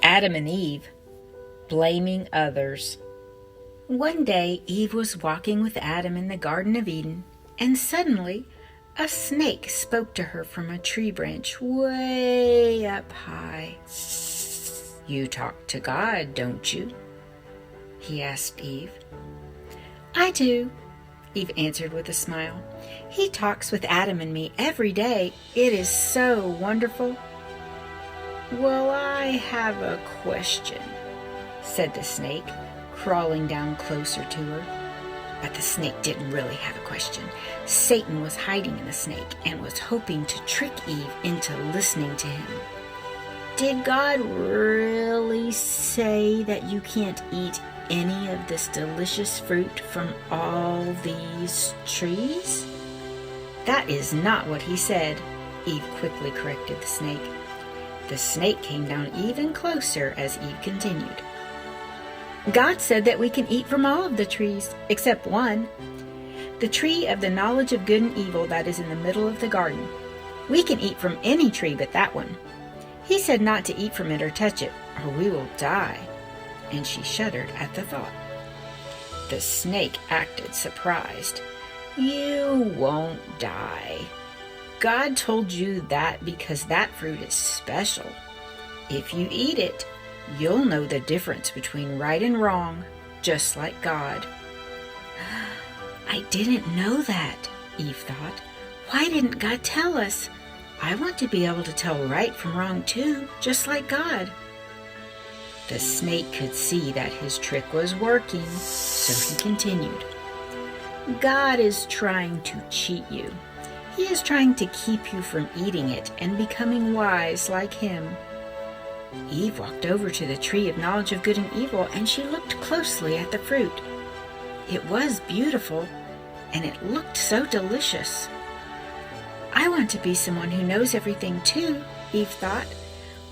Adam and Eve blaming others. One day, Eve was walking with Adam in the Garden of Eden, and suddenly a snake spoke to her from a tree branch way up high. "You talk to God, don't you?" he asked Eve. "I do," Eve answered with a smile. "He talks with Adam and me every day. It is so wonderful." "Well, I have a question," said the snake, crawling down closer to her. But the snake didn't really have a question. Satan was hiding in the snake and was hoping to trick Eve into listening to him. "Did God really say that you can't eat any of this delicious fruit from all these trees?" "That is not what he said," Eve quickly corrected the snake. The snake came down even closer as Eve continued. "God said that we can eat from all of the trees, except one, the tree of the knowledge of good and evil that is in the middle of the garden. We can eat from any tree but that one. He said not to eat from it or touch it, or we will die." And she shuddered at the thought. The snake acted surprised. "You won't die. God told you that because that fruit is special. If you eat it, you'll know the difference between right and wrong, just like God." "I didn't know that," Eve thought. "Why didn't God tell us? I want to be able to tell right from wrong too, just like God." The snake could see that his trick was working, so he continued. "God is trying to cheat you. He is trying to keep you from eating it and becoming wise like him." Eve walked over to the tree of knowledge of good and evil, and she looked closely at the fruit. It was beautiful, and it looked so delicious. "I want to be someone who knows everything too," Eve thought.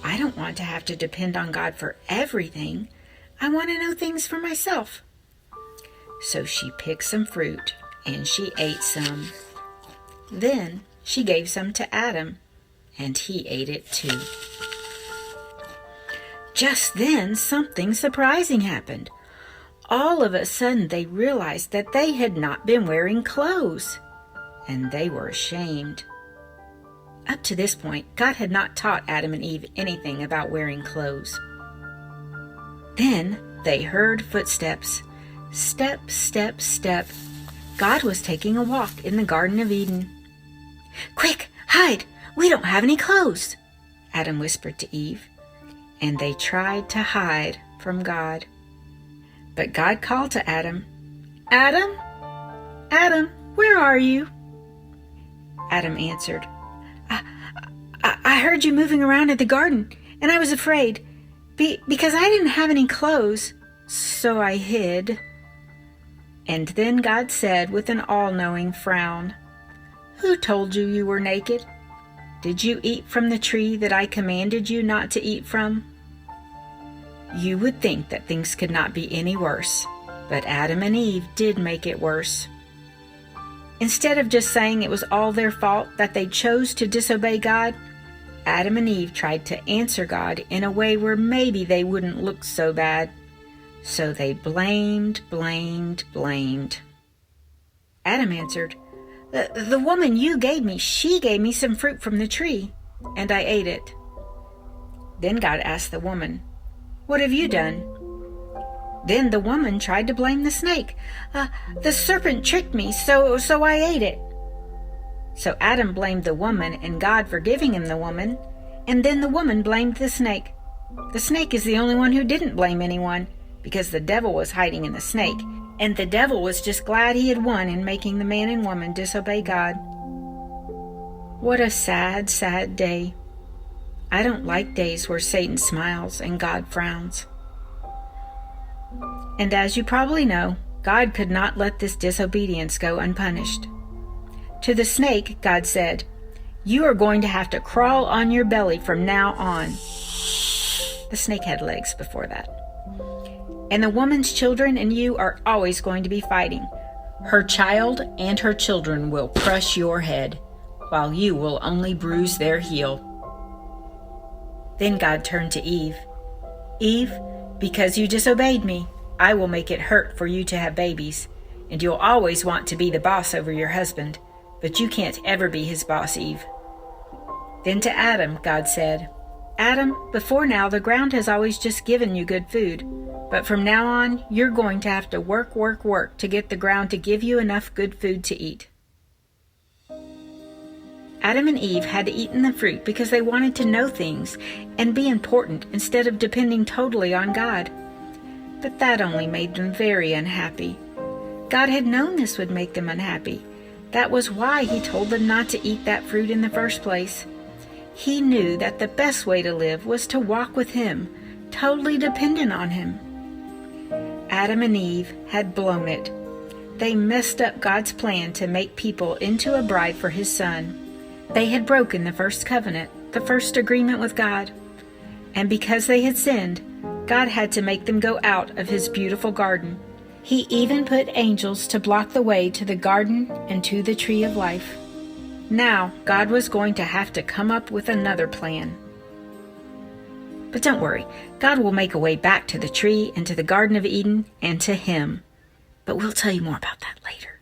"I don't want to have to depend on God for everything. I want to know things for myself." So she picked some fruit, and she ate some. Then she gave some to Adam, and he ate it too. Just then, something surprising happened. All of a sudden, they realized that they had not been wearing clothes, and they were ashamed. Up to this point, God had not taught Adam and Eve anything about wearing clothes. Then they heard footsteps. Step, step, step. God was taking a walk in the Garden of Eden. "Quick, hide! We don't have any clothes," Adam whispered to Eve. And they tried to hide from God. But God called to Adam, "Adam? Adam, where are you?" Adam answered, I heard you moving around in the garden, and I was afraid, because I didn't have any clothes, so I hid." And then God said with an all-knowing frown, "Who told you you were naked? Did you eat from the tree that I commanded you not to eat from?" You would think that things could not be any worse, but Adam and Eve did make it worse. Instead of just saying it was all their fault that they chose to disobey God, Adam and Eve tried to answer God in a way where maybe they wouldn't look so bad. So they blamed. Adam answered, The woman you gave me, she gave me some fruit from the tree, and I ate it." Then God asked the woman, "What have you done?" Then the woman tried to blame the snake. The serpent tricked me, so I ate it." So Adam blamed the woman and God for giving him the woman, and then the woman blamed the snake. The snake is the only one who didn't blame anyone, because the devil was hiding in the snake, and the devil was just glad he had won in making the man and woman disobey God. What a sad, sad day. I don't like days where Satan smiles and God frowns. And as you probably know, God could not let this disobedience go unpunished. To the snake, God said, "You are going to have to crawl on your belly from now on." The snake had legs before that. "And the woman's children and you are always going to be fighting. Her child and her children will crush your head, while you will only bruise their heel." Then God turned to Eve. Eve, because you disobeyed me, I will make it hurt for you to have babies, and you'll always want to be the boss over your husband, but you can't ever be his boss, Eve. Then to Adam, God said, Adam, before now the ground has always just given you good food, but from now on you're going to have to work to get the ground to give you enough good food to eat. Adam and Eve had eaten the fruit because they wanted to know things and be important instead of depending totally on God. But that only made them very unhappy. God had known this would make them unhappy. That was why He told them not to eat that fruit in the first place. He knew that the best way to live was to walk with Him, totally dependent on Him. Adam and Eve had blown it. They messed up God's plan to make people into a bride for His Son. They had broken the first covenant, the first agreement with God. And because they had sinned, God had to make them go out of His beautiful garden. He even put angels to block the way to the garden and to the tree of life. Now, God was going to have to come up with another plan. But don't worry, God will make a way back to the tree and to the Garden of Eden and to Him. But we'll tell you more about that later.